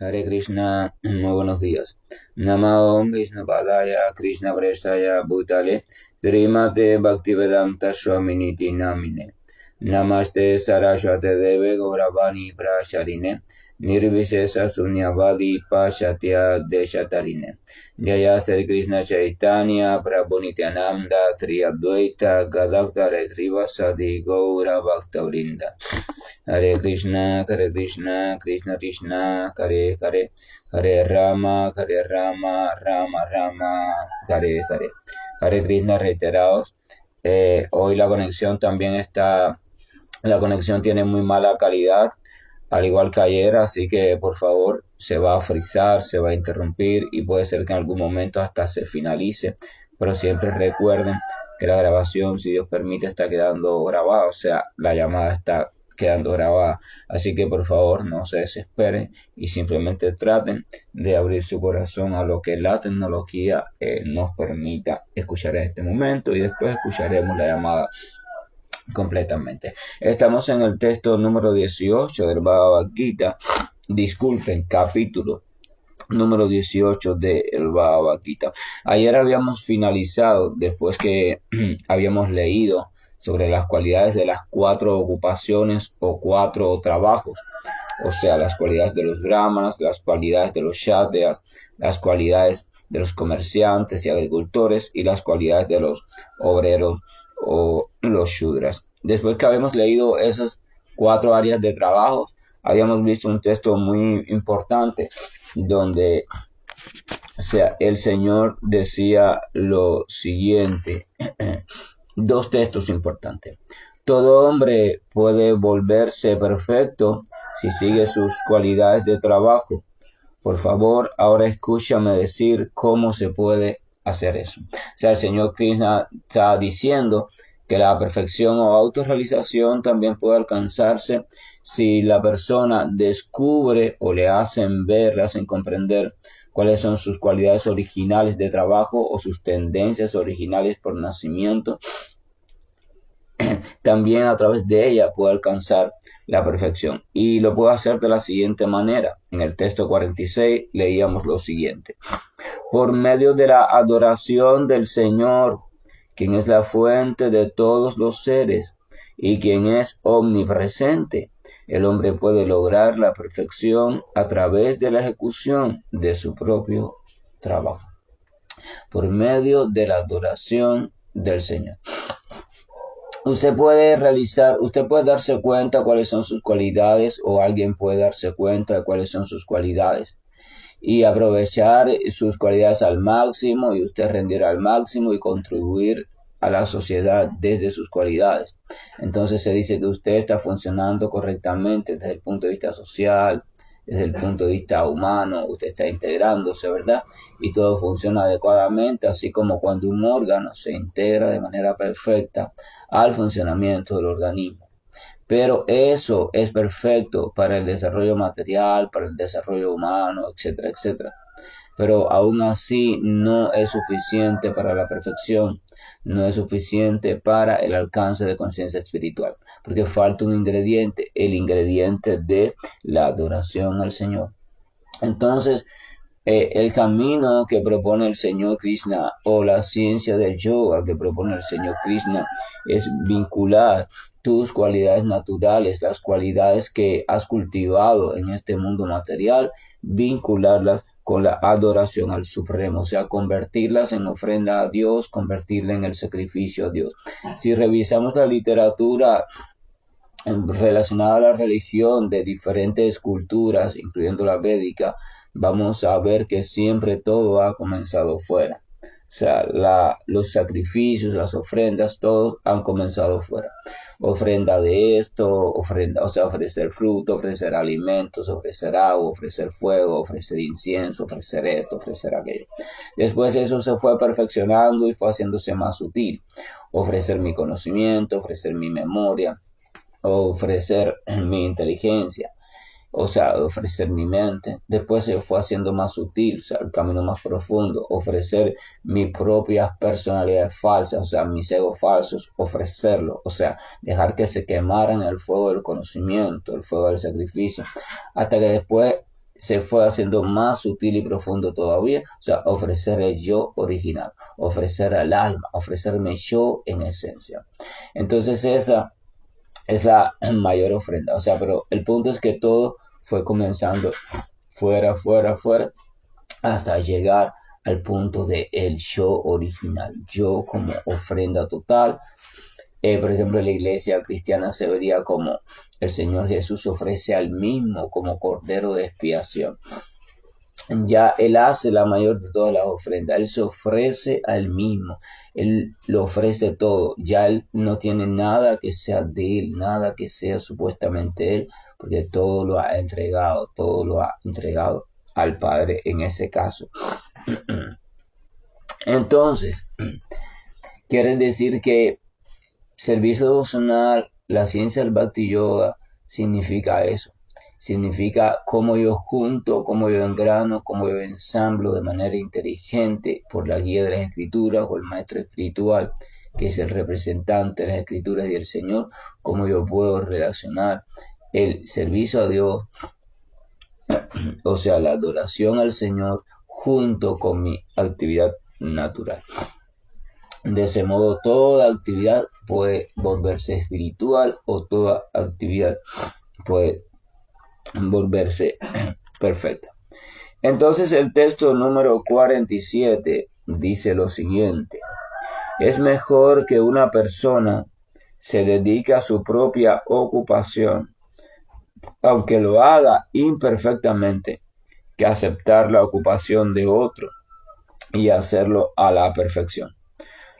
Hare Krishna, muy buenos días. Namo Vishnu Padaya Krishna Prestaya Bhutale Srimate Bhaktivedanta Swaminiti Namine Namaste Saraswate Deve Gauravani Prasharine Nirvishesa Sunyavadi Pashatya Deshatarine Jaya Sri Krishna Chaitanya Prabhu Nityananda Tri Advaita Gadadhara Srivasadi Gaura Bhaktavrinda Hare Krishna, Krishna Krishna, Hare Hare, Hare Rama, Rama Rama, Hare Hare. Hare Krishna reiterados. Hoy la conexión tiene muy mala calidad, al igual que ayer, así que por favor se va a frizar, se va a interrumpir y puede ser que en algún momento hasta se finalice, pero siempre recuerden que la grabación, si Dios permite, está quedando grabada, o sea, la llamada está quedando grabada, así que por favor no se desesperen y simplemente traten de abrir su corazón a lo que la tecnología nos permita escuchar en este momento y después escucharemos la llamada completamente. Estamos en el texto número 18 del Bhagavad Gita, disculpen, capítulo número 18 del Bhagavad Gita. Ayer habíamos finalizado, después que habíamos leído sobre las cualidades de las 4 ocupaciones o 4 trabajos, o sea, las cualidades de los brahmanas, las cualidades de los kshatriyas, las cualidades de los comerciantes y agricultores y las cualidades de los obreros o los shudras. Después que habíamos leído esas 4 áreas de trabajo, habíamos visto un texto muy importante donde el Señor decía lo siguiente, 2 textos importantes. Todo hombre puede volverse perfecto si sigue sus cualidades de trabajo. Por favor, ahora escúchame decir cómo se puede hacer eso. O sea, el Señor Krishna está diciendo que la perfección o autorrealización también puede alcanzarse si la persona descubre o le hacen ver, le hacen comprender cuáles son sus cualidades originales de trabajo o sus tendencias originales por nacimiento. También a través de ella puede alcanzar la perfección. Y lo puede hacer de la siguiente manera. En el texto 46 leíamos lo siguiente. Por medio de la adoración del Señor, quien es la fuente de todos los seres y quien es omnipresente, el hombre puede lograr la perfección a través de la ejecución de su propio trabajo. Por medio de la adoración del Señor. Usted puede darse cuenta cuáles son sus cualidades o alguien puede darse cuenta de cuáles son sus cualidades y aprovechar sus cualidades al máximo y usted rendir al máximo y contribuir a la sociedad desde sus cualidades. Entonces se dice que usted está funcionando correctamente desde el punto de vista social, desde el punto de vista humano, usted está integrándose, ¿verdad? Y todo funciona adecuadamente, así como cuando un órgano se integra de manera perfecta al funcionamiento del organismo. Pero eso es perfecto para el desarrollo material, para el desarrollo humano, etcétera, etcétera. Pero aún así no es suficiente para la perfección, no es suficiente para el alcance de conciencia espiritual, porque falta un ingrediente, el ingrediente de la adoración al Señor. Entonces, el camino que propone el Señor Krishna o la ciencia del yoga que propone el Señor Krishna es vincular tus cualidades naturales, las cualidades que has cultivado en este mundo material, vincularlas con la adoración al Supremo, o sea, convertirlas en ofrenda a Dios, convertirlas en el sacrificio a Dios. Si revisamos la literatura relacionada a la religión de diferentes culturas, incluyendo la védica, vamos a ver que siempre todo ha comenzado fuera. O sea, los sacrificios, las ofrendas, todos han comenzado fuera. Ofrenda de esto, ofrenda, o sea, ofrecer fruto, ofrecer alimentos, ofrecer agua, ofrecer fuego, ofrecer incienso, ofrecer esto, ofrecer aquello. Después eso se fue perfeccionando y fue haciéndose más sutil. Ofrecer mi conocimiento, ofrecer mi memoria, ofrecer mi inteligencia, o sea, ofrecer mi mente. Después se fue haciendo más sutil, o sea, el camino más profundo, ofrecer mis propias personalidades falsas, o sea, mis egos falsos, ofrecerlo, o sea, dejar que se quemaran el fuego del conocimiento, el fuego del sacrificio, hasta que después se fue haciendo más sutil y profundo todavía. O sea, ofrecer el yo original, ofrecer al alma, ofrecerme yo en esencia. Entonces esa es la mayor ofrenda. O sea, pero el punto es que todo fue comenzando fuera, fuera, fuera, hasta llegar al punto de el yo original, yo como ofrenda total. Por ejemplo, en la iglesia cristiana se vería como el Señor Jesús ofrece al mismo como cordero de expiación. Ya Él hace la mayor de todas las ofrendas, Él se ofrece al mismo, Él lo ofrece todo, ya Él no tiene nada que sea de Él, nada que sea supuestamente Él, porque todo lo ha entregado al Padre en ese caso. Entonces, quieren decir que servicio devocional, la ciencia del Bhakti Yoga, significa eso. Significa cómo yo junto, cómo yo engrano, cómo yo ensamblo de manera inteligente por la guía de las escrituras o el maestro espiritual, que es el representante de las escrituras y el Señor, cómo yo puedo relacionar el servicio a Dios, o sea, la adoración al Señor, junto con mi actividad natural. De ese modo, toda actividad puede volverse espiritual o toda actividad puede volverse perfecta. Entonces, el texto número 47 dice lo siguiente: es mejor que una persona se dedique a su propia ocupación, aunque lo haga imperfectamente, que aceptar la ocupación de otro y hacerlo a la perfección.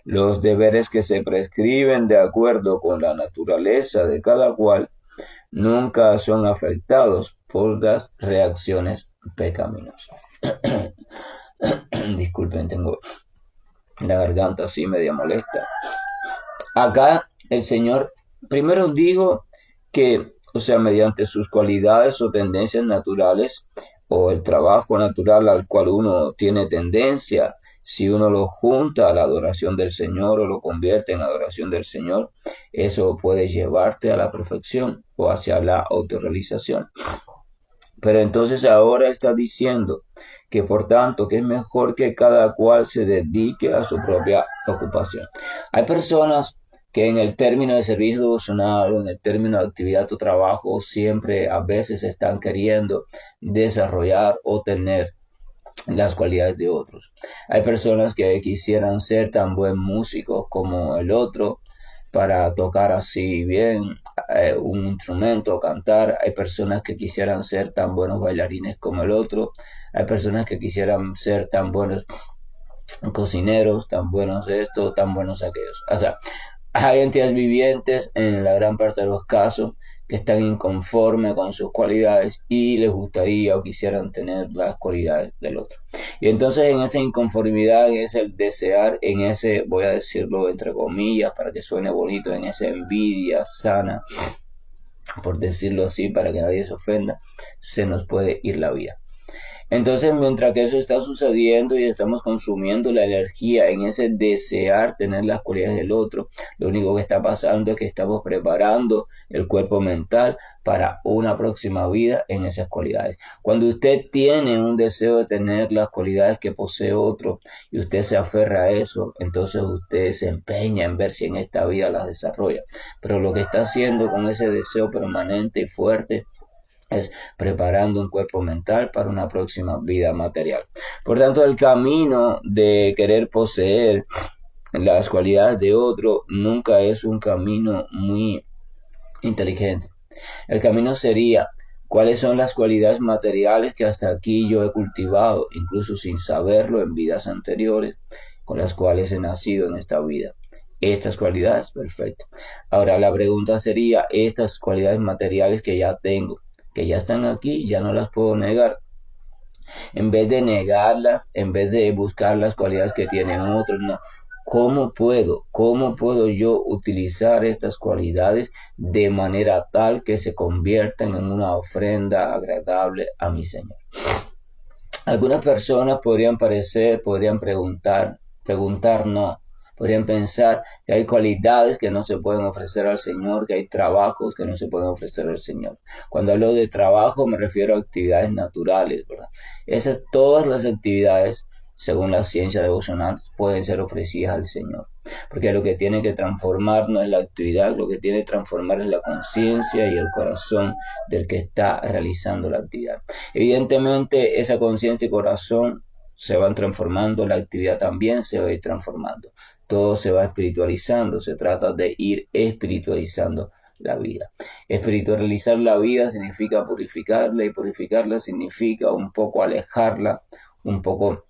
Los deberes que se prescriben de acuerdo con la naturaleza de cada cual nunca son afectados por las reacciones pecaminosas. Disculpen, tengo la garganta así media molesta. Acá el Señor primero dijo que, o sea, mediante sus cualidades o tendencias naturales, o el trabajo natural al cual uno tiene tendencia, si uno lo junta a la adoración del Señor o lo convierte en adoración del Señor, eso puede llevarte a la perfección o hacia la autorrealización. Pero entonces ahora está diciendo que por tanto que es mejor que cada cual se dedique a su propia ocupación. Hay personas que en el término de servicio devocional o en el término de actividad o trabajo siempre a veces están queriendo desarrollar o tener las cualidades de otros. Hay personas que quisieran ser tan buen músico como el otro para tocar así bien un instrumento, cantar. Hay personas que quisieran ser tan buenos bailarines como el otro. Hay personas que quisieran ser tan buenos cocineros, tan buenos esto, tan buenos aquellos. O sea, hay entidades vivientes en la gran parte de los casos que están inconformes con sus cualidades y les gustaría o quisieran tener las cualidades del otro. Y entonces en esa inconformidad, en ese desear, en ese, voy a decirlo entre comillas para que suene bonito, en esa envidia sana, por decirlo así, para que nadie se ofenda, se nos puede ir la vida. Entonces, mientras que eso está sucediendo y estamos consumiendo la energía en ese desear tener las cualidades del otro, lo único que está pasando es que estamos preparando el cuerpo mental para una próxima vida en esas cualidades. Cuando usted tiene un deseo de tener las cualidades que posee otro y usted se aferra a eso, entonces usted se empeña en ver si en esta vida las desarrolla. Pero lo que está haciendo con ese deseo permanente y fuerte es preparando un cuerpo mental para una próxima vida material. Por tanto, el camino de querer poseer las cualidades de otro nunca es un camino muy inteligente. El camino sería: ¿cuáles son las cualidades materiales que hasta aquí yo he cultivado, incluso sin saberlo en vidas anteriores, con las cuales he nacido en esta vida? Estas cualidades, perfecto. Ahora la pregunta sería: estas cualidades materiales que ya tengo, que ya están aquí, ya no las puedo negar. En vez de negarlas, en vez de buscar las cualidades que tienen otros, no. ¿Cómo puedo yo utilizar estas cualidades de manera tal que se conviertan en una ofrenda agradable a mi Señor? Algunas personas podrían preguntar no, Podrían pensar que hay cualidades que no se pueden ofrecer al Señor, que hay trabajos que no se pueden ofrecer al Señor. Cuando hablo de trabajo me refiero a actividades naturales, ¿verdad? Esas, todas las actividades, según la ciencia devocional, pueden ser ofrecidas al Señor. Porque lo que tiene que transformar no es la actividad, lo que tiene que transformar es la conciencia y el corazón del que está realizando la actividad. Evidentemente, esa conciencia y corazón se van transformando, la actividad también se va a ir transformando. Todo se va espiritualizando, se trata de ir espiritualizando la vida. Espiritualizar la vida significa purificarla y purificarla significa un poco alejarla, un poco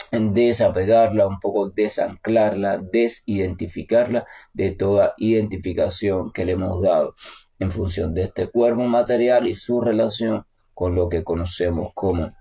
desapegarla, un poco desanclarla, desidentificarla de toda identificación que le hemos dado en función de este cuerpo material y su relación con lo que conocemos como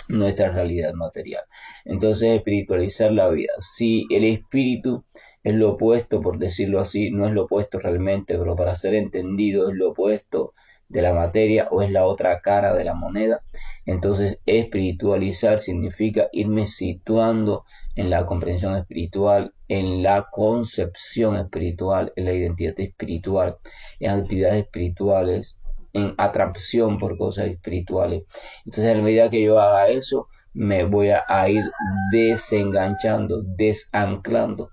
nuestra realidad material. Entonces, espiritualizar la vida. Si el espíritu es lo opuesto, por decirlo así, no es lo opuesto realmente, pero para ser entendido es lo opuesto de la materia o es la otra cara de la moneda. Entonces, espiritualizar significa irme situando en la comprensión espiritual, en la concepción espiritual, en la identidad espiritual, en actividades espirituales, en atracción por cosas espirituales. Entonces, a medida que yo haga eso, me voy a ir desenganchando, desanclando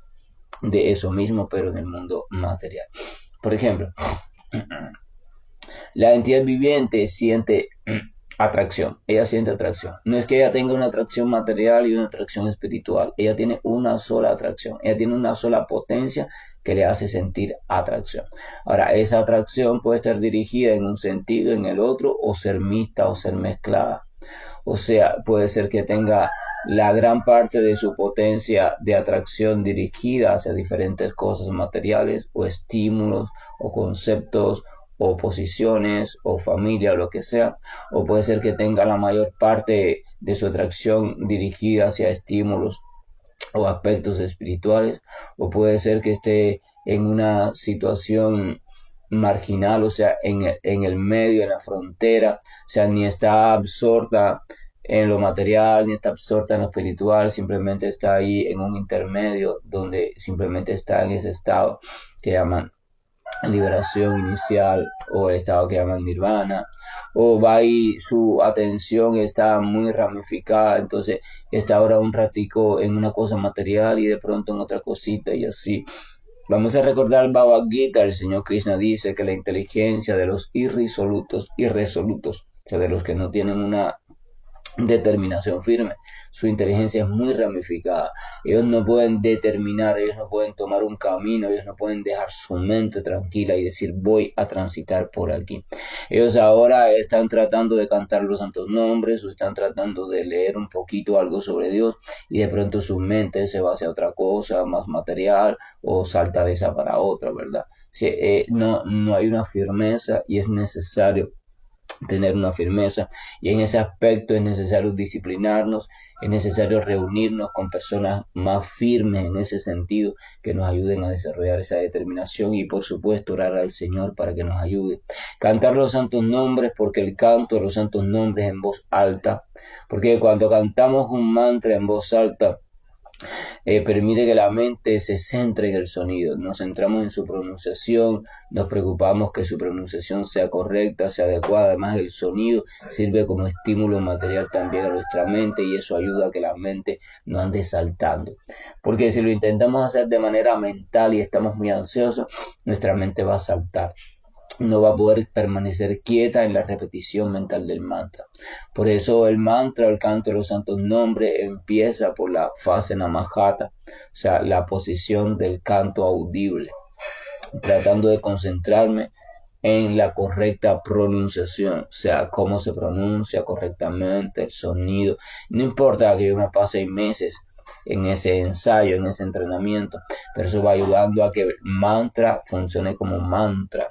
de eso mismo, pero en el mundo material. Por ejemplo, la entidad viviente siente atracción, ella siente atracción. No es que ella tenga una atracción material y una atracción espiritual, ella tiene una sola atracción, ella tiene una sola potencia que le hace sentir atracción. Ahora, esa atracción puede estar dirigida en un sentido, en el otro, o ser mixta o ser mezclada. O sea, puede ser que tenga la gran parte de su potencia de atracción dirigida hacia diferentes cosas materiales o estímulos o conceptos o posiciones o familia o lo que sea, o puede ser que tenga la mayor parte de su atracción dirigida hacia estímulos o aspectos espirituales, o puede ser que esté en una situación marginal, o sea, en el medio, en la frontera, o sea, ni está absorta en lo material, ni está absorta en lo espiritual, simplemente está ahí en un intermedio donde simplemente está en ese estado que llaman liberación inicial o el estado que llaman nirvana, o va y su atención está muy ramificada, entonces está ahora un ratico en una cosa material y de pronto en otra cosita y así. Vamos a recordar el Bhagavad Gita, el señor Krishna dice que la inteligencia de los irresolutos, o sea, de los que no tienen una determinación firme. Su inteligencia es muy ramificada. Ellos no pueden determinar, ellos no pueden tomar un camino, ellos no pueden dejar su mente tranquila y decir voy a transitar por aquí. Ellos ahora están tratando de cantar los santos nombres o están tratando de leer un poquito algo sobre Dios y de pronto su mente se va hacia otra cosa más material o salta de esa para otra, ¿verdad? Sí, no hay una firmeza y es necesario tener una firmeza y en ese aspecto es necesario disciplinarnos, es necesario reunirnos con personas más firmes en ese sentido que nos ayuden a desarrollar esa determinación y por supuesto orar al Señor para que nos ayude. Cantar los santos nombres, porque el canto de los santos nombres en voz alta, porque cuando cantamos un mantra en voz alta permite que la mente se centre en el sonido, nos centramos en su pronunciación, nos preocupamos que su pronunciación sea correcta, sea adecuada, además el sonido sirve como estímulo material también a nuestra mente y eso ayuda a que la mente no ande saltando, porque si lo intentamos hacer de manera mental y estamos muy ansiosos, nuestra mente va a saltar, no va a poder permanecer quieta en la repetición mental del mantra. Por eso el mantra, el canto de los santos nombres, empieza por la fase namajata, o sea, la posición del canto audible, tratando de concentrarme en la correcta pronunciación, o sea, cómo se pronuncia correctamente, el sonido. No importa que yo me pase meses en ese ensayo, en ese entrenamiento, pero eso va ayudando a que el mantra funcione como mantra.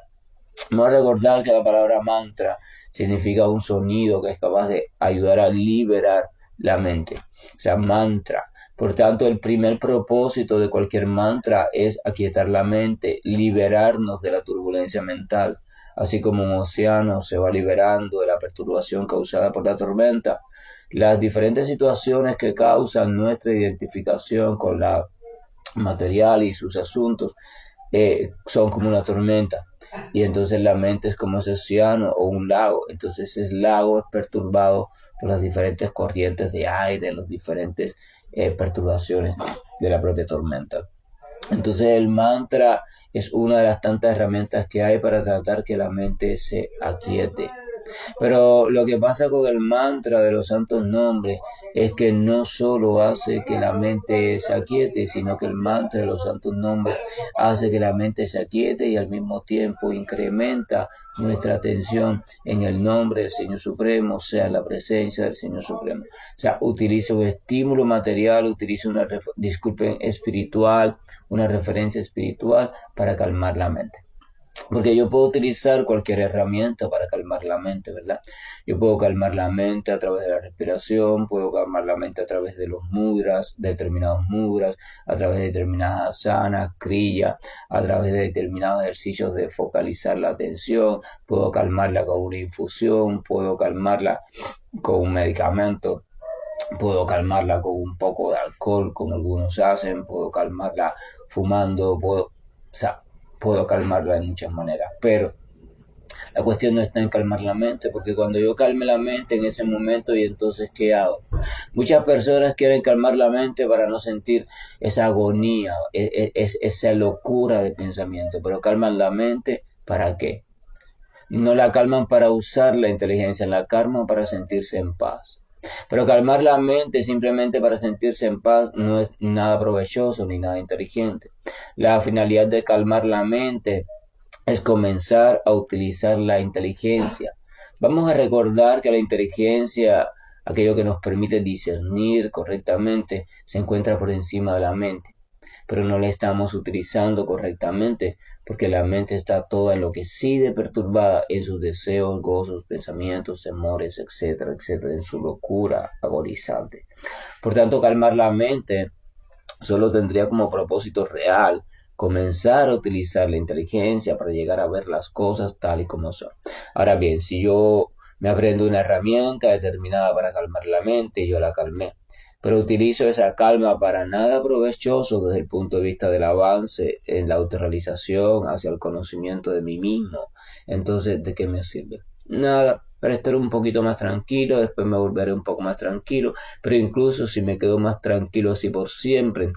Vamos a recordar que la palabra mantra significa un sonido que es capaz de ayudar a liberar la mente, o sea, mantra. Por tanto, el primer propósito de cualquier mantra es aquietar la mente, liberarnos de la turbulencia mental. Así como un océano se va liberando de la perturbación causada por la tormenta, las diferentes situaciones que causan nuestra identificación con la material y sus asuntos son como una tormenta. Y entonces la mente es como ese océano o un lago. Entonces ese lago es perturbado por las diferentes corrientes de aire, las diferentes perturbaciones de la propia tormenta. Entonces el mantra es una de las tantas herramientas que hay para tratar que la mente se aquiete. Pero lo que pasa con el mantra de los santos nombres es que no solo hace que la mente se aquiete, sino que el mantra de los santos nombres hace que la mente se aquiete y al mismo tiempo incrementa nuestra atención en el nombre del Señor Supremo, o sea, la presencia del Señor Supremo. O sea, utiliza un estímulo material, utiliza una, disculpen, espiritual, una referencia espiritual para calmar la mente. Porque yo puedo utilizar cualquier herramienta para calmar la mente, ¿verdad? Yo puedo calmar la mente a través de la respiración, puedo calmar la mente a través de los mudras, determinados mudras, a través de determinadas asanas, kriya, a través de determinados ejercicios de focalizar la atención, puedo calmarla con una infusión, puedo calmarla con un medicamento. Puedo calmarla con un poco de alcohol, como algunos hacen, puedo calmarla fumando, o sea, puedo calmarla de muchas maneras, pero la cuestión no está en calmar la mente, porque cuando yo calme la mente en ese momento, ¿y entonces qué hago? Muchas personas quieren calmar la mente para no sentir esa agonía, esa locura de pensamiento, pero calman la mente ¿para qué? No la calman para usar la inteligencia, la calman para sentirse en paz. Pero calmar la mente simplemente para sentirse en paz no es nada provechoso ni nada inteligente. La finalidad de calmar la mente es comenzar a utilizar la inteligencia. Vamos a recordar que la inteligencia, aquello que nos permite discernir correctamente, se encuentra por encima de la mente, pero no la estamos utilizando correctamente porque la mente está toda enloquecida y perturbada en sus deseos, gozos, pensamientos, temores, etcétera, etcétera, en su locura agonizante. Por tanto, calmar la mente solo tendría como propósito real comenzar a utilizar la inteligencia para llegar a ver las cosas tal y como son. Ahora bien, si yo me aprendo una herramienta determinada para calmar la mente, yo la calmé, pero utilizo esa calma para nada provechoso desde el punto de vista del avance en la autorrealización hacia el conocimiento de mí mismo, entonces, ¿de qué me sirve? Nada, para estar un poquito más tranquilo, después me volveré un poco más tranquilo, pero incluso si me quedo más tranquilo así por siempre,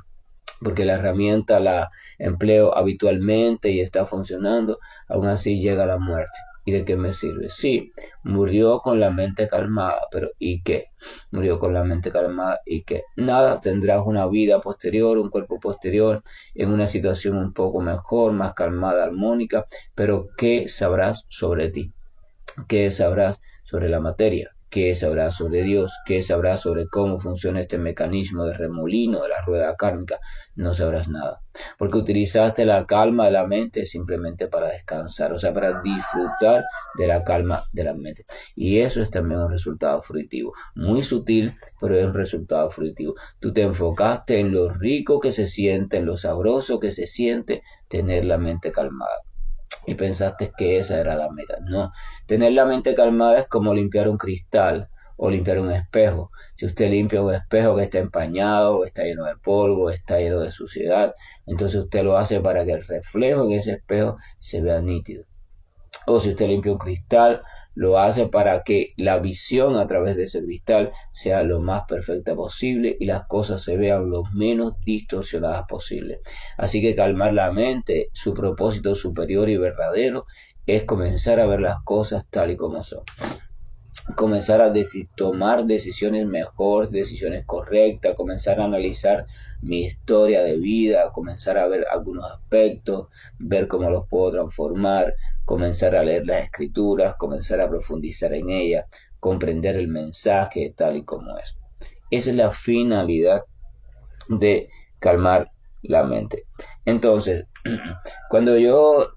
porque la herramienta la empleo habitualmente y está funcionando, aún así llega la muerte. ¿Y de qué me sirve? Sí, murió con la mente calmada, pero ¿y qué? Murió con la mente calmada ¿y qué? Nada, tendrás una vida posterior, un cuerpo posterior, en una situación un poco mejor, más calmada, armónica, pero ¿qué sabrás sobre ti? ¿Qué sabrás sobre la materia? ¿Qué sabrás sobre Dios? ¿Qué sabrás sobre cómo funciona este mecanismo de remolino de la rueda kármica? No sabrás nada, porque utilizaste la calma de la mente simplemente para descansar, o sea, para disfrutar de la calma de la mente. Y eso es también un resultado fruitivo, muy sutil, pero es un resultado fruitivo. Tú te enfocaste en lo rico que se siente, en lo sabroso que se siente tener la mente calmada y pensaste que esa era la meta. No, tener la mente calmada es como limpiar un cristal o limpiar un espejo. Si usted limpia un espejo que está empañado, está lleno de polvo, está lleno de suciedad, entonces usted lo hace para que el reflejo en ese espejo se vea nítido. O si usted limpia un cristal, lo hace para que la visión a través de ese cristal sea lo más perfecta posible y las cosas se vean lo menos distorsionadas posible. Así que calmar la mente, su propósito superior y verdadero, es comenzar a ver las cosas tal y como son, comenzar a tomar decisiones mejores, decisiones correctas, comenzar a analizar mi historia de vida, comenzar a ver algunos aspectos, ver cómo los puedo transformar, comenzar a leer las escrituras, comenzar a profundizar en ellas, comprender el mensaje tal y como es. Esa es la finalidad de calmar la mente. Entonces, cuando yo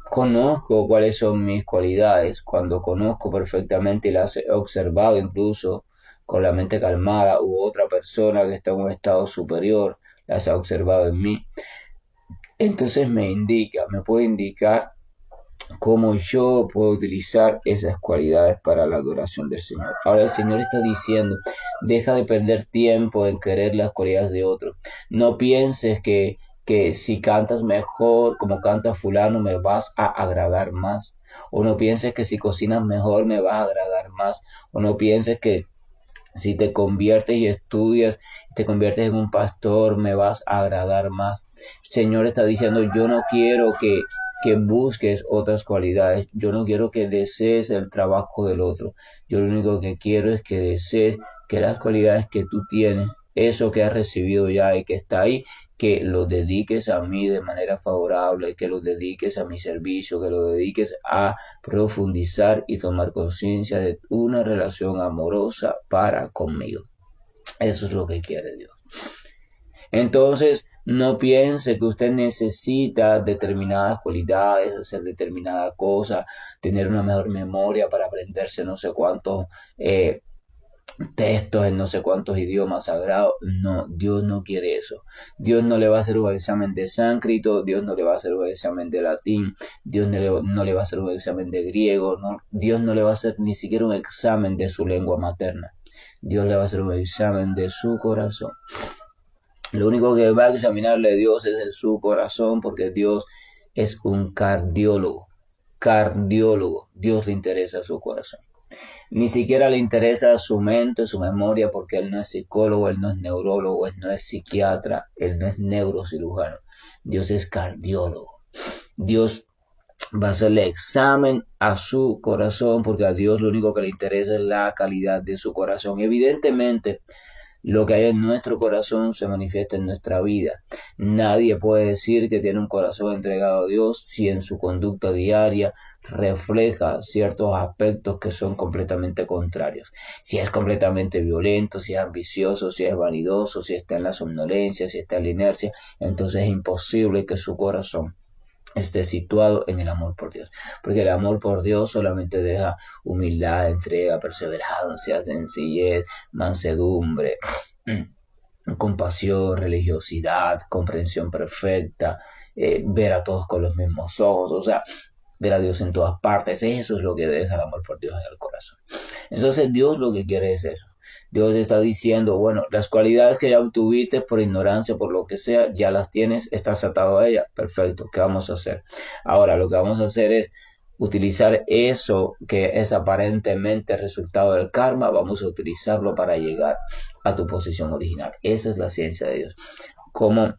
conozco cuáles son mis cualidades, cuando conozco perfectamente y las he observado incluso con la mente calmada u otra persona que está en un estado superior, las ha observado en mí, entonces me puede indicar cómo yo puedo utilizar esas cualidades para la adoración del Señor. Ahora el Señor está diciendo, deja de perder tiempo en querer las cualidades de otros. No pienses que que si cantas mejor como canta fulano me vas a agradar más. O no pienses que si cocinas mejor me vas a agradar más. O no pienses que si te conviertes y estudias, te conviertes en un pastor, me vas a agradar más. El Señor está diciendo, yo no quiero que busques otras cualidades, yo no quiero que desees el trabajo del otro, yo lo único que quiero es que desees que las cualidades que tú tienes, eso que has recibido ya y que está ahí, que lo dediques a mí de manera favorable, que lo dediques a mi servicio, que lo dediques a profundizar y tomar conciencia de una relación amorosa para conmigo. Eso es lo que quiere Dios. Entonces, no piense que usted necesita determinadas cualidades, hacer determinada cosa, tener una mejor memoria para aprenderse no sé cuántos textos en no sé cuántos idiomas sagrados. No, Dios no quiere eso. Dios no le va a hacer un examen de sánscrito, Dios no le va a hacer un examen de latín, Dios no le va a hacer un examen de griego, no, Dios no le va a hacer ni siquiera un examen de su lengua materna. Dios le va a hacer un examen de su corazón. Lo único que va a examinarle a Dios es en su corazón, porque Dios es un cardiólogo. Cardiólogo. Dios le interesa su corazón. Ni siquiera le interesa su mente, su memoria, porque él no es psicólogo, él no es neurólogo, él no es psiquiatra, él no es neurocirujano. Dios es cardiólogo. Dios va a hacerle examen a su corazón, porque a Dios lo único que le interesa es la calidad de su corazón. Evidentemente, lo que hay en nuestro corazón se manifiesta en nuestra vida. Nadie puede decir que tiene un corazón entregado a Dios si en su conducta diaria refleja ciertos aspectos que son completamente contrarios. Si es completamente violento, si es ambicioso, si es vanidoso, si está en la somnolencia, si está en la inercia, entonces es imposible que su corazón esté situado en el amor por Dios, porque el amor por Dios solamente deja humildad, entrega, perseverancia, sencillez, mansedumbre, compasión, religiosidad, comprensión perfecta, ver a todos con los mismos ojos, o sea, ver a Dios en todas partes. Eso es lo que deja el amor por Dios en el corazón. Entonces Dios lo que quiere es eso. Dios está diciendo, bueno, las cualidades que ya obtuviste por ignorancia, por lo que sea, ya las tienes, estás atado a ellas. Perfecto, ¿qué vamos a hacer? Ahora lo que vamos a hacer es utilizar eso que es aparentemente resultado del karma, vamos a utilizarlo para llegar a tu posición original. Esa es la ciencia de Dios. Como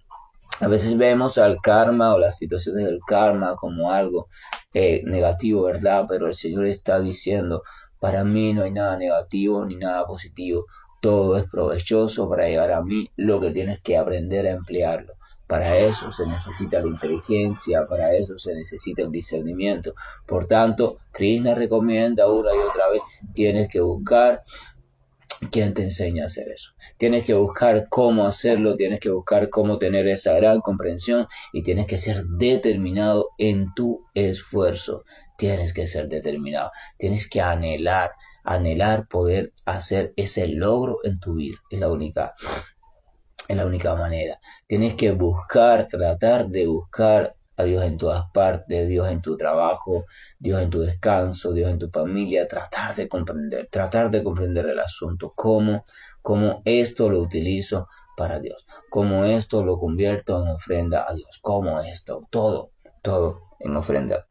a veces vemos al karma o las situaciones del karma como algo negativo, ¿verdad? Pero el Señor está diciendo, para mí no hay nada negativo ni nada positivo. Todo es provechoso para llegar a mí. Lo que tienes que aprender a emplearlo. Para eso se necesita la inteligencia, para eso se necesita el discernimiento. Por tanto, Krishna recomienda una y otra vez, tienes que buscar quien te enseña a hacer eso. Tienes que buscar cómo hacerlo, tienes que buscar cómo tener esa gran comprensión y tienes que ser determinado en tu esfuerzo. Tienes que ser determinado, tienes que anhelar poder hacer ese logro en tu vida. Es la única manera. Tienes que buscar, tratar de buscar a Dios en todas partes, Dios en tu trabajo, Dios en tu descanso, Dios en tu familia, tratar de comprender el asunto, cómo esto lo utilizo para Dios, cómo esto lo convierto en ofrenda a Dios, cómo esto, todo en ofrenda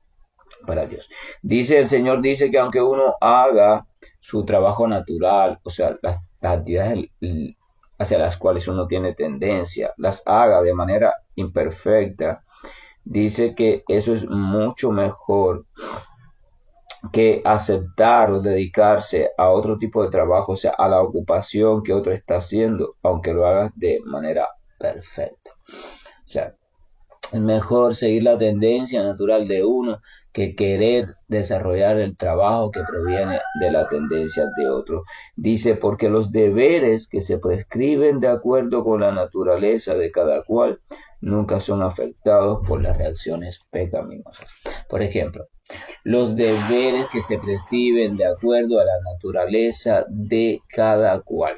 para Dios. El Señor dice que aunque uno haga su trabajo natural, o sea, las actividades hacia las cuales uno tiene tendencia, las haga de manera imperfecta, dice que eso es mucho mejor que aceptar o dedicarse a otro tipo de trabajo, o sea, a la ocupación que otro está haciendo, aunque lo hagas de manera perfecta. O sea, es mejor seguir la tendencia natural de uno que querer desarrollar el trabajo que proviene de la tendencia de otro. Dice, porque los deberes que se prescriben de acuerdo con la naturaleza de cada cual nunca son afectados por las reacciones pecaminosas. Por ejemplo, los deberes que se prescriben de acuerdo a la naturaleza de cada cual.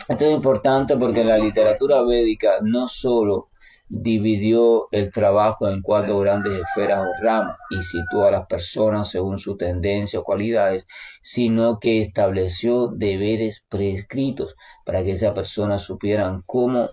Esto es importante porque la literatura védica no solo dividió el trabajo en 4 grandes esferas o ramas y situó a las personas según su tendencia o cualidades, sino que estableció deberes prescritos para que esas personas supieran cómo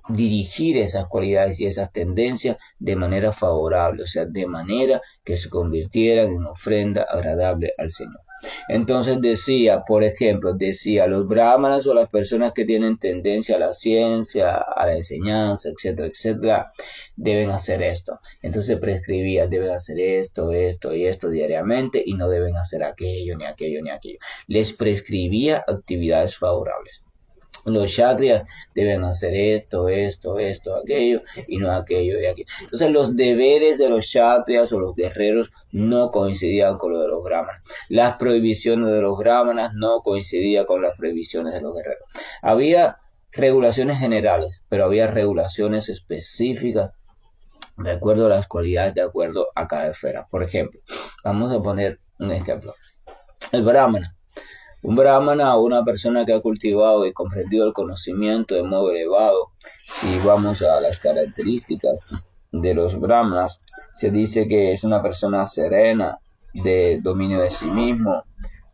dirigir esas cualidades y esas tendencias de manera favorable, o sea, de manera que se convirtieran en ofrenda agradable al Señor. Entonces decía, por ejemplo, decía, los brahmanas o las personas que tienen tendencia a la ciencia, a la enseñanza, etcétera, etcétera, deben hacer esto. Entonces prescribía, deben hacer esto, esto y esto diariamente y no deben hacer aquello, ni aquello, ni aquello. Les prescribía actividades favorables. Los kshatriyas deben hacer esto, esto, esto, aquello, y no aquello y aquello. Entonces los deberes de los kshatriyas o los guerreros no coincidían con lo de los brahmanas. Las prohibiciones de los brahmanas no coincidían con las prohibiciones de los guerreros. Había regulaciones generales, pero había regulaciones específicas de acuerdo a las cualidades, de acuerdo a cada esfera. Por ejemplo, vamos a poner un ejemplo. El brahmana. Un brahmana o una persona que ha cultivado y comprendido el conocimiento de modo elevado, si vamos a las características de los brahmanas, se dice que es una persona serena, de dominio de sí mismo,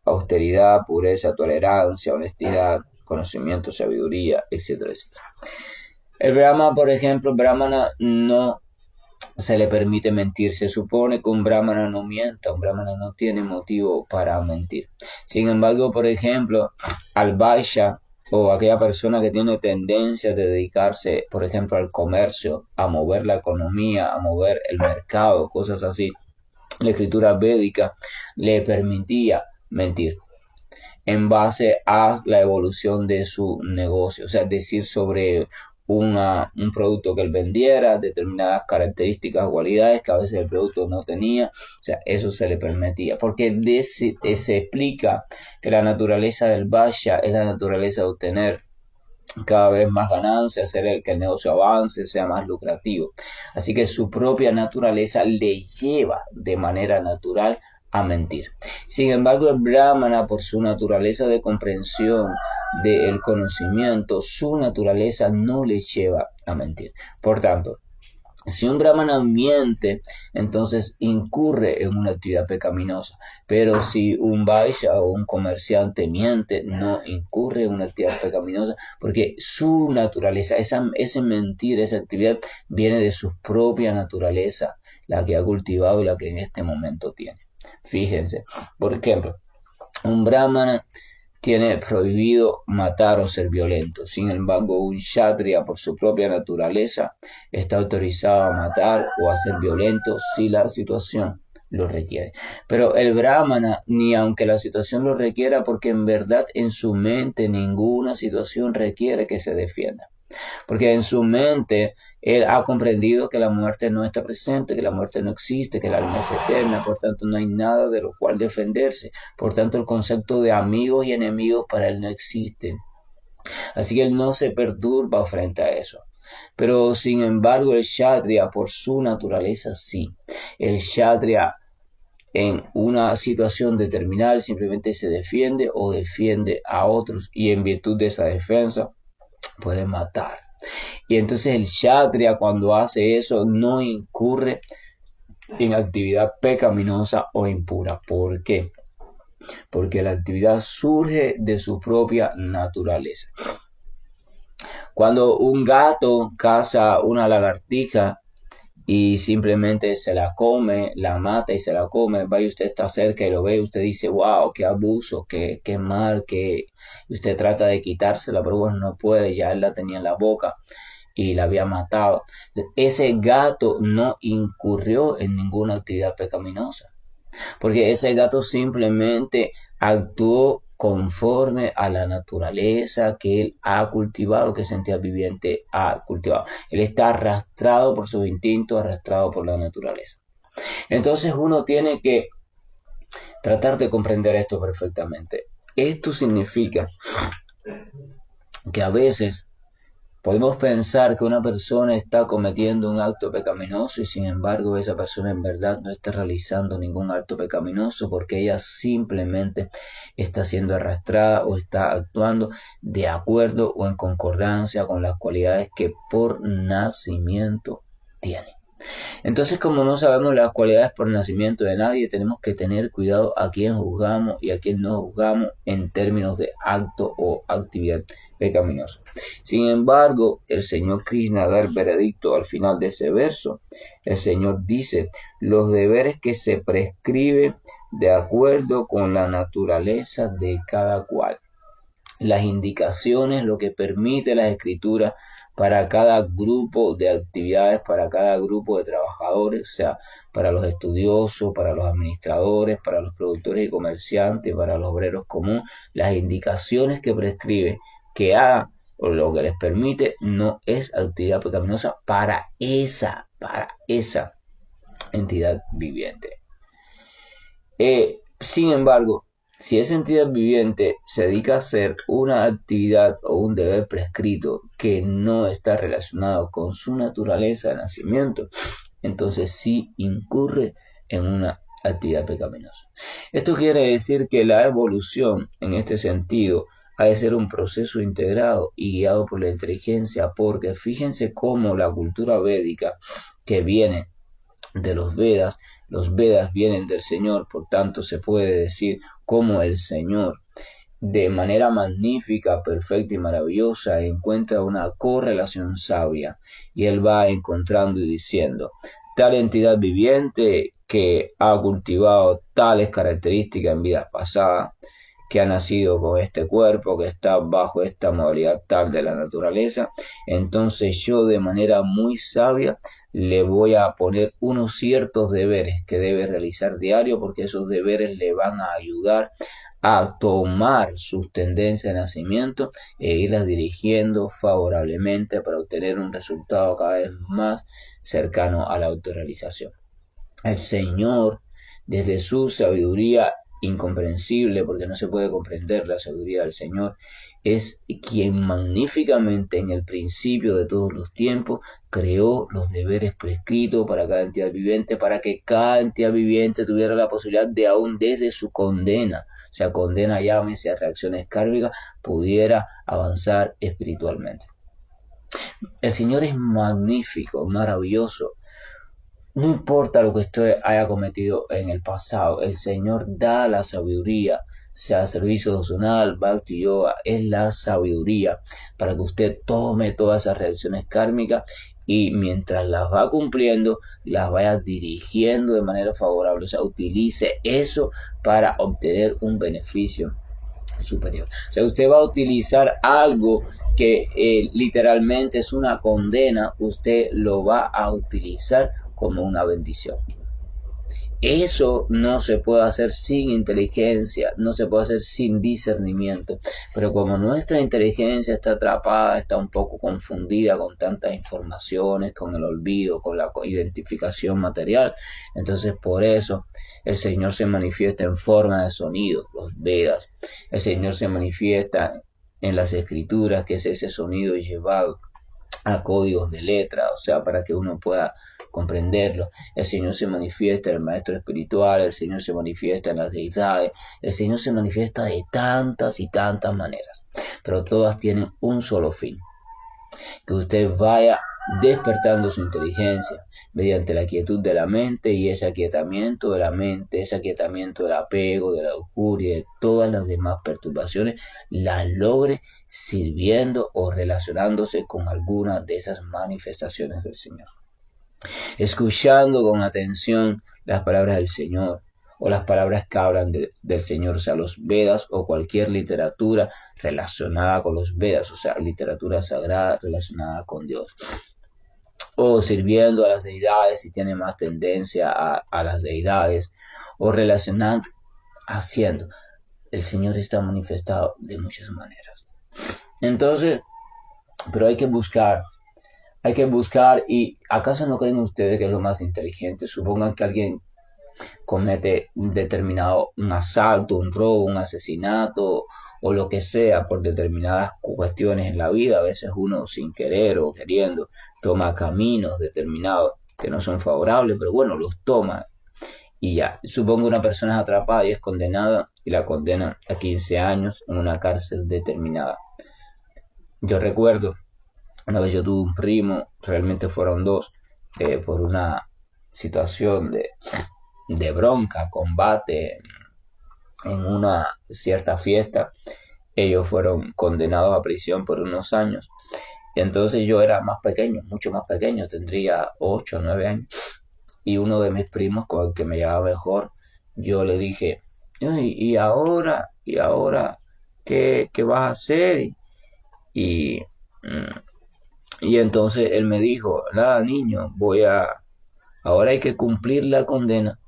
austeridad, pureza, tolerancia, honestidad, conocimiento, sabiduría, etcétera, etcétera. El brahmana, por ejemplo, brahmana no se le permite mentir. Se supone que un brahmana no mienta, un brahmana no tiene motivo para mentir. Sin embargo, por ejemplo, al vaishya o aquella persona que tiene tendencia de dedicarse, por ejemplo, al comercio, a mover la economía, a mover el mercado, cosas así, la escritura védica le permitía mentir en base a la evolución de su negocio, o sea, decir sobre un producto que él vendiera, determinadas características o cualidades que a veces el producto no tenía, o sea, eso se le permitía, porque se explica que la naturaleza del Vaishya es la naturaleza de obtener cada vez más ganancias, hacer que el negocio avance, sea más lucrativo. Así que su propia naturaleza le lleva de manera natural a mentir. Sin embargo, el brahmana, por su naturaleza de comprensión del conocimiento, su naturaleza no le lleva a mentir. Por tanto, si un brahmana miente, entonces incurre en una actividad pecaminosa. Pero si un vaishya o un comerciante miente, no incurre en una actividad pecaminosa porque su naturaleza, ese mentir, esa actividad viene de su propia naturaleza, la que ha cultivado y la que en este momento tiene. Fíjense, por ejemplo, un brahmana tiene prohibido matar o ser violento. Sin embargo, un kshatriya, por su propia naturaleza, está autorizado a matar o a ser violento si la situación lo requiere. Pero el brahmana, ni aunque la situación lo requiera, porque en verdad en su mente ninguna situación requiere que se defienda. Porque en su mente él ha comprendido que la muerte no está presente, que la muerte no existe, que el alma es eterna, por tanto no hay nada de lo cual defenderse. Por tanto el concepto de amigos y enemigos para él no existe. Así que él no se perturba frente a eso. Pero sin embargo el kshatriya por su naturaleza sí. El kshatriya en una situación determinada simplemente se defiende o defiende a otros y en virtud de esa defensa puede matar. Y entonces el kshatriya cuando hace eso no incurre en actividad pecaminosa o impura. ¿Por qué? Porque la actividad surge de su propia naturaleza. Cuando un gato caza una lagartija y simplemente se la come, la mata y se la come, vaya usted está cerca y lo ve, usted dice, wow, qué abuso, qué mal, que usted trata de quitársela, pero bueno, no puede, ya él la tenía en la boca y la había matado. Ese gato no incurrió en ninguna actividad pecaminosa, porque ese gato simplemente actuó conforme a la naturaleza que él ha cultivado, que sentía viviente ha cultivado. Él está arrastrado por sus instintos, arrastrado por la naturaleza. Entonces uno tiene que tratar de comprender esto perfectamente. Esto significa que a veces podemos pensar que una persona está cometiendo un acto pecaminoso y sin embargo esa persona en verdad no está realizando ningún acto pecaminoso porque ella simplemente está siendo arrastrada o está actuando de acuerdo o en concordancia con las cualidades que por nacimiento tiene. Entonces, como no sabemos las cualidades por nacimiento de nadie, tenemos que tener cuidado a quién juzgamos y a quién no juzgamos en términos de acto o actividad pecaminosa. Sin embargo, el Señor Krishna da el veredicto al final de ese verso. El Señor dice, los deberes que se prescriben de acuerdo con la naturaleza de cada cual. Las indicaciones, lo que permite la escritura para cada grupo de actividades, para cada grupo de trabajadores, o sea, para los estudiosos, para los administradores, para los productores y comerciantes, para los obreros comunes, las indicaciones que prescribe que hagan o lo que les permite no es actividad pecaminosa para esa entidad viviente. Sin embargo, si esa entidad viviente se dedica a hacer una actividad o un deber prescrito que no está relacionado con su naturaleza de nacimiento, entonces sí incurre en una actividad pecaminosa. Esto quiere decir que la evolución en este sentido ha de ser un proceso integrado y guiado por la inteligencia, porque fíjense cómo la cultura védica que viene de los Vedas vienen del Señor, por tanto se puede decir como el Señor de manera magnífica, perfecta y maravillosa encuentra una correlación sabia y Él va encontrando y diciendo, tal entidad viviente que ha cultivado tales características en vidas pasadas, que ha nacido con este cuerpo, que está bajo esta modalidad tal de la naturaleza, entonces yo de manera muy sabia le voy a poner unos ciertos deberes que debe realizar diario, porque esos deberes le van a ayudar a tomar sus tendencias de nacimiento e irlas dirigiendo favorablemente para obtener un resultado cada vez más cercano a la autorrealización. El Señor, desde su sabiduría incomprensible, porque no se puede comprender la sabiduría del Señor, es quien magníficamente en el principio de todos los tiempos creó los deberes prescritos para cada entidad viviente, para que cada entidad viviente tuviera la posibilidad de aún desde su condena, o sea, condena, llámese a reacciones kármicas, pudiera avanzar espiritualmente. El Señor es magnífico, maravilloso. No importa lo que usted haya cometido en el pasado, el Señor da la sabiduría, sea servicio devocional, bhakti yoga, es la sabiduría para que usted tome todas esas reacciones kármicas y mientras las va cumpliendo, las vaya dirigiendo de manera favorable, o sea, utilice eso para obtener un beneficio superior. O sea, usted va a utilizar algo que literalmente es una condena, usted lo va a utilizar como una bendición. Eso no se puede hacer sin inteligencia, no se puede hacer sin discernimiento. Pero como nuestra inteligencia está atrapada, está un poco confundida con tantas informaciones, con el olvido, con la identificación material, entonces por eso el Señor se manifiesta en forma de sonido, los Vedas. El Señor se manifiesta en las escrituras, que es ese sonido llevado a códigos de letra, o sea, para que uno pueda comprenderlo. El Señor se manifiesta en el maestro espiritual, el Señor se manifiesta en las deidades, el Señor se manifiesta de tantas y tantas maneras, pero todas tienen un solo fin, que usted vaya despertando su inteligencia mediante la quietud de la mente, y ese aquietamiento de la mente, ese aquietamiento del apego, de la lujuria, de todas las demás perturbaciones, la logre sirviendo o relacionándose con alguna de esas manifestaciones del Señor. Escuchando con atención las palabras del Señor, o las palabras que hablan del Señor, o sea, los Vedas o cualquier literatura relacionada con los Vedas, o sea, literatura sagrada relacionada con Dios. O sirviendo a las deidades si tiene más tendencia a las deidades, o relacionando, haciendo. El Señor está manifestado de muchas maneras. Entonces, pero hay que buscar, y ¿acaso no creen ustedes que es lo más inteligente? Supongan que alguien comete un determinado, un asalto, un robo, un asesinato o lo que sea por determinadas cuestiones en la vida. A veces uno sin querer o queriendo toma caminos determinados que no son favorables, pero bueno, los toma y ya. Supongo una persona es atrapada y es condenada y la condenan a 15 años en una cárcel determinada. Yo recuerdo, una vez yo tuve un primo, realmente fueron dos, por una situación de bronca, combate en una cierta fiesta. Ellos fueron condenados a prisión por unos años. Entonces yo era más pequeño, mucho más pequeño, tendría 8 o 9 años. Y uno de mis primos, con el que me llevaba mejor, yo le dije, ¿y ahora qué vas a hacer? Y, mm, y entonces él me dijo, nada, niño, ahora hay que cumplir la condena,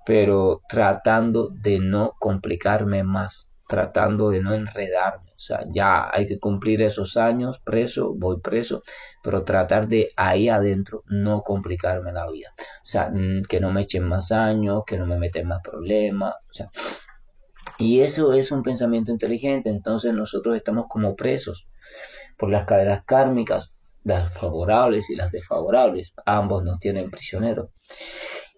pero tratando de no complicarme más, tratando de no enredarme. O sea, ya hay que cumplir esos años preso, voy preso, pero tratar de ahí adentro no complicarme la vida. O sea, que no me echen más años, que no me meten más problemas. O sea, y eso es un pensamiento inteligente. Entonces nosotros estamos como presos por las cadenas kármicas, las favorables y las desfavorables. Ambos nos tienen prisioneros.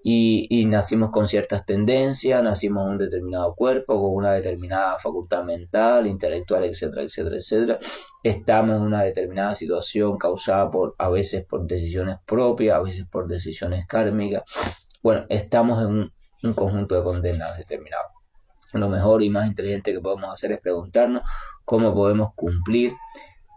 Y nacimos con ciertas tendencias, nacimos en un determinado cuerpo, con una determinada facultad mental, intelectual, etcétera, etcétera, etcétera. Estamos en una determinada situación causada a veces por decisiones propias, a veces por decisiones kármicas. Bueno, estamos en un conjunto de condenas determinados. Lo mejor y más inteligente que podemos hacer es preguntarnos cómo podemos cumplir,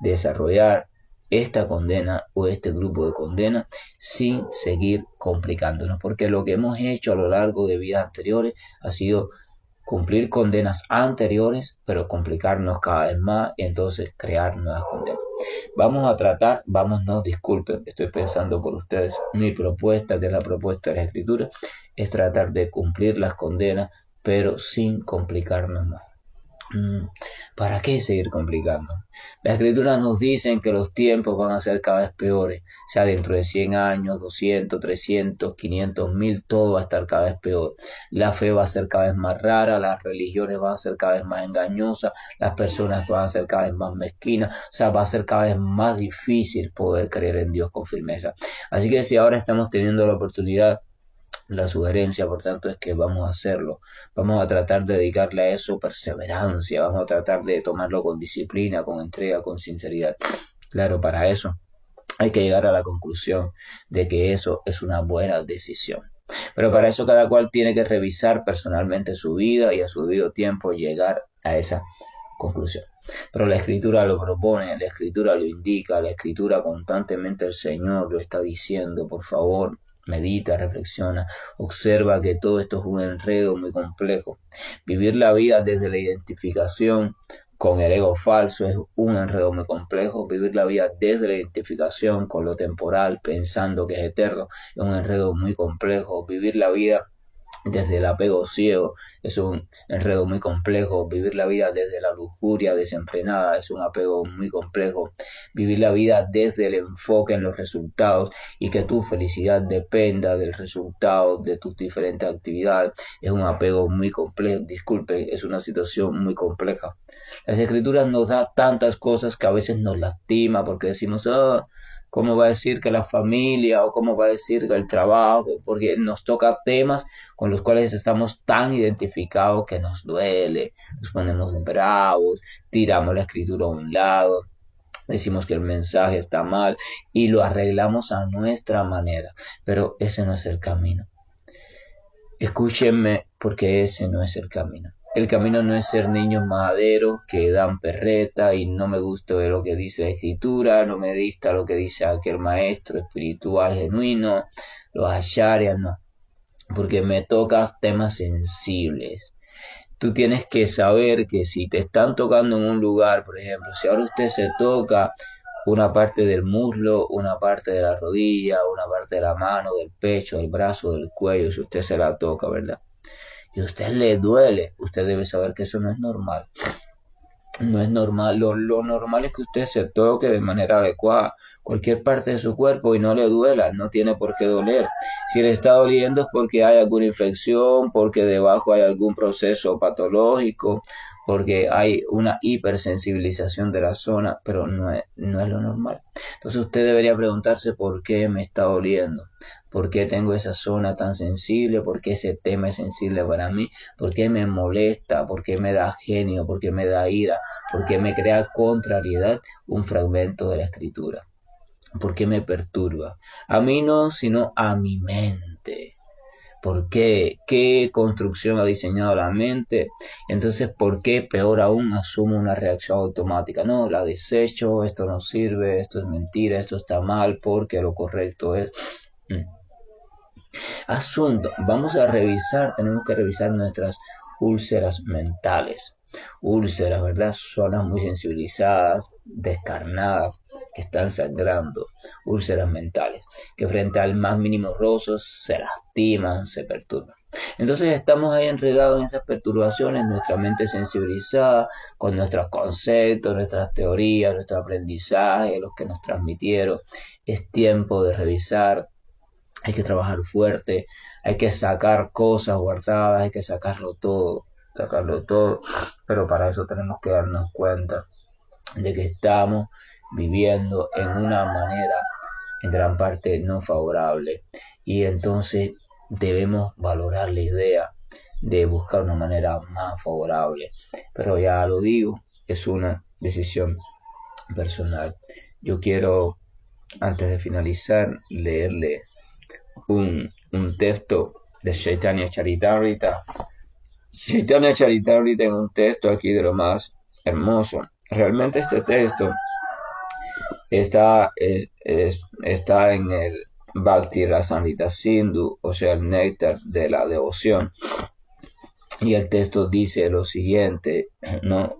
desarrollar esta condena o este grupo de condenas sin seguir complicándonos, porque lo que hemos hecho a lo largo de vidas anteriores ha sido cumplir condenas anteriores, pero complicarnos cada vez más y entonces crear nuevas condenas. No, disculpen, estoy pensando por ustedes. Mi propuesta, que es la propuesta de la escritura, es tratar de cumplir las condenas, pero sin complicarnos más. ¿Para qué seguir complicando? Las escrituras nos dicen que los tiempos van a ser cada vez peores, o sea, dentro de 100 años, 200, 300, 500, 1000, todo va a estar cada vez peor. La fe va a ser cada vez más rara, las religiones van a ser cada vez más engañosas, las personas van a ser cada vez más mezquinas, o sea, va a ser cada vez más difícil poder creer en Dios con firmeza. Así que si ahora estamos teniendo la oportunidad, la sugerencia, por tanto, es que vamos a hacerlo. Vamos a tratar de dedicarle a eso perseverancia. Vamos a tratar de tomarlo con disciplina, con entrega, con sinceridad. Claro, para eso hay que llegar a la conclusión de que eso es una buena decisión. Pero para eso cada cual tiene que revisar personalmente su vida y a su debido tiempo llegar a esa conclusión. Pero la escritura lo propone, la escritura lo indica, la escritura constantemente el Señor lo está diciendo. Por favor, medita, reflexiona, observa que todo esto es un enredo muy complejo. Vivir la vida desde la identificación con el ego falso es un enredo muy complejo. Vivir la vida desde la identificación con lo temporal, pensando que es eterno, es un enredo muy complejo. Vivir la vida desde el apego ciego es un enredo muy complejo. Vivir la vida desde la lujuria desenfrenada es un apego muy complejo. Vivir la vida desde el enfoque en los resultados y que tu felicidad dependa del resultado de tus diferentes actividades es un apego muy complejo. Disculpe, es una situación muy compleja. Las escrituras nos dan tantas cosas que a veces nos lastima porque decimos, ¿cómo va a decir que la familia o cómo va a decir que el trabajo? Porque nos toca temas con los cuales estamos tan identificados que nos duele, nos ponemos bravos, tiramos la escritura a un lado, decimos que el mensaje está mal y lo arreglamos a nuestra manera, pero ese no es el camino. Escúchenme, porque ese no es el camino. El camino no es ser niños maderos que dan perreta y no me gusta de lo que dice la escritura, no me dista lo que dice aquel maestro espiritual genuino, los acharyas, no, porque me tocas temas sensibles. Tú tienes que saber que si te están tocando en un lugar, por ejemplo, si ahora usted se toca una parte del muslo, una parte de la rodilla, una parte de la mano, del pecho, del brazo, del cuello, si usted se la toca, ¿verdad? Y a usted le duele, usted debe saber que eso no es normal. No es normal, lo normal es que usted se toque de manera adecuada cualquier parte de su cuerpo y no le duela, no tiene por qué doler. Si le está doliendo es porque hay alguna infección, porque debajo hay algún proceso patológico, porque hay una hipersensibilización de la zona, pero no es lo normal. Entonces usted debería preguntarse por qué me está doliendo, por qué tengo esa zona tan sensible, por qué ese tema es sensible para mí, por qué me molesta, por qué me da genio, por qué me da ira, por qué me crea contrariedad un fragmento de la escritura. ¿Por qué me perturba? A mí no, sino a mi mente. ¿Por qué? ¿Qué construcción ha diseñado la mente? Entonces, ¿por qué peor aún asumo una reacción automática? No, la desecho, esto no sirve, esto es mentira, esto está mal, porque lo correcto es... Asunto, vamos a revisar, tenemos que revisar nuestras úlceras mentales. Úlceras, ¿verdad? Zonas muy sensibilizadas, descarnadas, que están sangrando. Úlceras mentales, que frente al más mínimo rozo se lastiman, se perturban. Entonces estamos ahí enredados en esas perturbaciones, nuestra mente sensibilizada con nuestros conceptos, nuestras teorías, nuestro aprendizaje, los que nos transmitieron. Es tiempo de revisar, hay que trabajar fuerte, hay que sacar cosas guardadas, hay que sacarlo todo, pero para eso tenemos que darnos cuenta de que estamos viviendo en una manera en gran parte no favorable y entonces debemos valorar la idea de buscar una manera más favorable, pero ya lo digo, es una decisión personal. Yo quiero, antes de finalizar, leerle un texto de Chaitanya Charitamrita. Chaitanya Charitamrita en un texto aquí de lo más hermoso. Realmente este texto está en el Bhakti Rasamrita Sindhu, o sea, el néctar de la devoción. Y el texto dice lo siguiente, ¿no?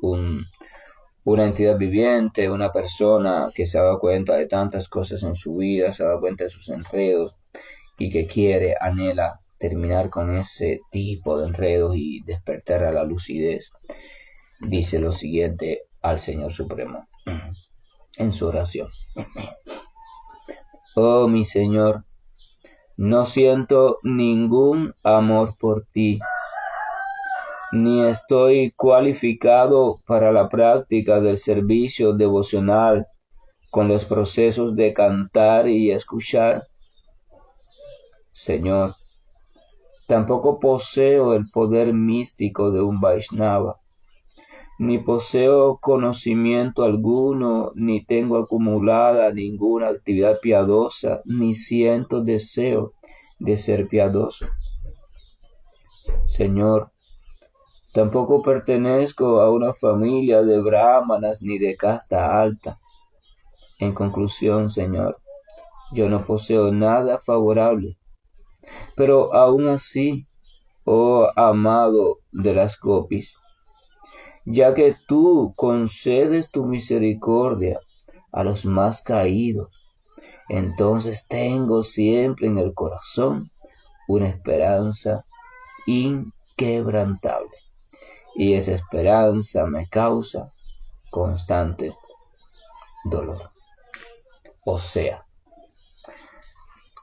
Una entidad viviente, una persona que se ha dado cuenta de tantas cosas en su vida, se ha dado cuenta de sus enredos, y que quiere, anhela terminar con ese tipo de enredos y despertar a la lucidez, dice lo siguiente al Señor Supremo en su oración. Oh mi Señor, no siento ningún amor por ti, ni estoy cualificado para la práctica del servicio devocional con los procesos de cantar y escuchar. Señor, tampoco poseo el poder místico de un Vaishnava, ni poseo conocimiento alguno, ni tengo acumulada ninguna actividad piadosa, ni siento deseo de ser piadoso. Señor, tampoco pertenezco a una familia de brahmanas ni de casta alta. En conclusión, Señor, yo no poseo nada favorable, pero aún así, oh amado de las gopis, ya que tú concedes tu misericordia a los más caídos, entonces tengo siempre en el corazón una esperanza inquebrantable, y esa esperanza me causa constante dolor. O sea,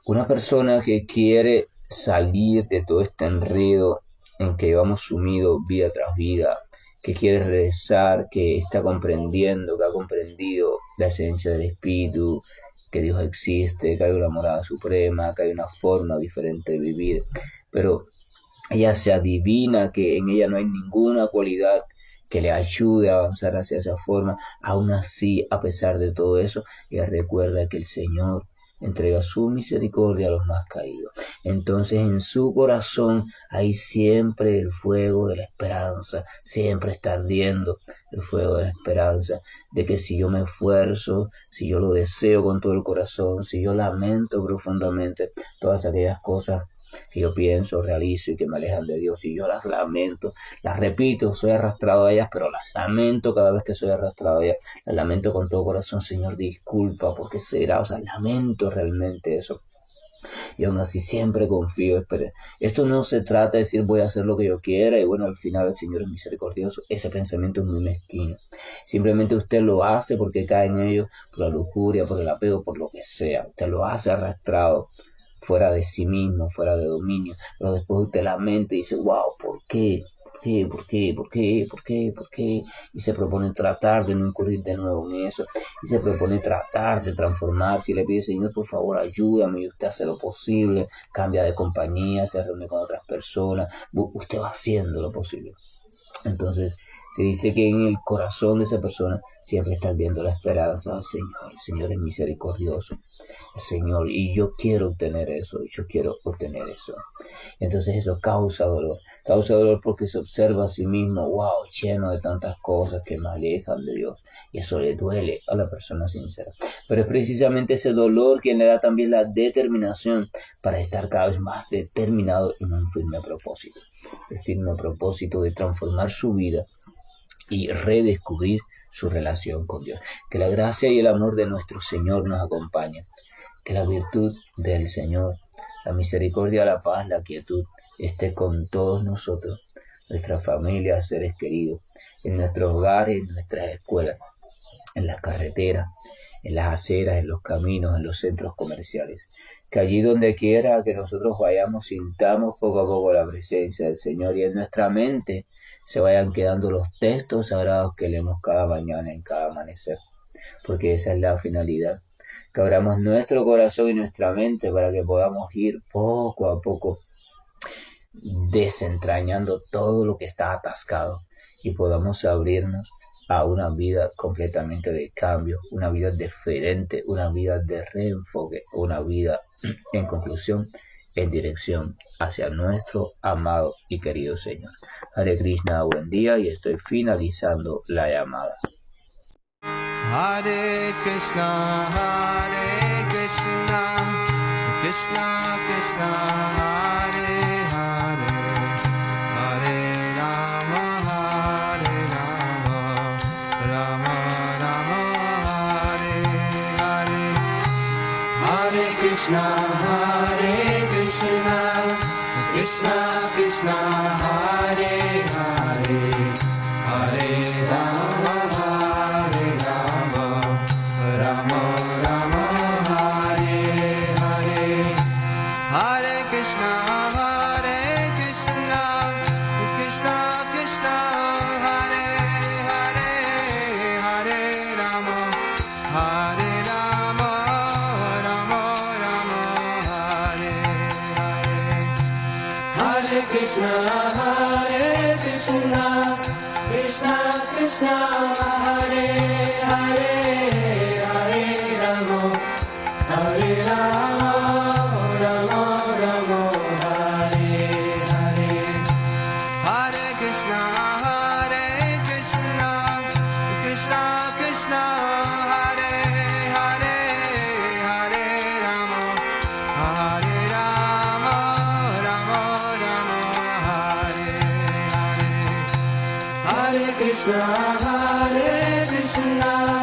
una persona que quiere salir de todo este enredo en que llevamos sumido vida tras vida, que quiere regresar, que está comprendiendo, que ha comprendido la esencia del espíritu, que Dios existe, que hay una morada suprema, que hay una forma diferente de vivir, pero ella se adivina que en ella no hay ninguna cualidad que le ayude a avanzar hacia esa forma. Aún así, a pesar de todo eso, ella recuerda que el Señor entrega su misericordia a los más caídos. Entonces en su corazón hay siempre el fuego de la esperanza, siempre está ardiendo el fuego de la esperanza, de que si yo me esfuerzo, si yo lo deseo con todo el corazón, si yo lamento profundamente todas aquellas cosas que yo pienso, realizo y que me alejan de Dios, y yo las lamento, las repito, soy arrastrado a ellas, pero las lamento cada vez que soy arrastrado a ellas, las lamento con todo corazón, Señor, disculpa, porque será, o sea, lamento realmente eso, y aún así siempre confío, espere. Esto no se trata de decir voy a hacer lo que yo quiera y bueno, al final el Señor es misericordioso, ese pensamiento es muy mezquino, simplemente usted lo hace porque cae en ello, por la lujuria, por el apego, por lo que sea, usted lo hace arrastrado, fuera de sí mismo, fuera de dominio, pero después usted lamenta y dice, wow, ¿por qué? ¿Por qué? ¿Por qué? ¿Por qué? ¿Por qué? ¿Por qué? Y se propone tratar de no incurrir de nuevo en eso, y se propone tratar de transformarse, y le pide, Señor, por favor, ayúdame, y usted hace lo posible, cambia de compañía, se reúne con otras personas, usted va haciendo lo posible. Entonces, Se dice que en el corazón de esa persona siempre está viendo la esperanza. El Señor es misericordioso. El Señor, y yo quiero obtener eso, yo quiero obtener eso. Entonces eso causa dolor porque se observa a sí mismo, wow, lleno de tantas cosas que me alejan de Dios. Y eso le duele a la persona sincera. Pero es precisamente ese dolor quien le da también la determinación para estar cada vez más determinado en un firme propósito. El firme propósito de transformar su vida y redescubrir su relación con Dios. Que la gracia y el amor de nuestro Señor nos acompañen. Que la virtud del Señor, la misericordia, la paz, la quietud esté con todos nosotros, nuestras familias, seres queridos, en nuestros hogares, en nuestras escuelas, en las carreteras, en las aceras, en los caminos, en los centros comerciales. Que allí donde quiera que nosotros vayamos, sintamos poco a poco la presencia del Señor y en nuestra mente se vayan quedando los textos sagrados que leemos cada mañana, en cada amanecer. Porque esa es la finalidad. Que abramos nuestro corazón y nuestra mente para que podamos ir poco a poco desentrañando todo lo que está atascado y podamos abrirnos a una vida completamente de cambio, una vida diferente, una vida de reenfoque, una vida, en conclusión, en dirección hacia nuestro amado y querido Señor. Hare Krishna, buen día, y estoy finalizando la llamada. Hare Krishna, Krishna Krishna, Hare Hare, Hare Rama, Rama Rama, Hare Hare. Hare Krishna, Krishna Krishna, Hare Hare, Hare Rama, Rama Rama, Hare Hare. Hare Krishna, Krishna Krishna, Hare Hare, Hare Rama, Rama Rama, Hare Hare. Hare Krishna, Krishna Krishna, Hare Hare, Hare Rama, Rama Rama, Hare Hare. Hare Krishna, Krishna Krishna, Hare Hare, Hare Rama, Rama Rama, Hare Hare. Hare Krishna, Krishna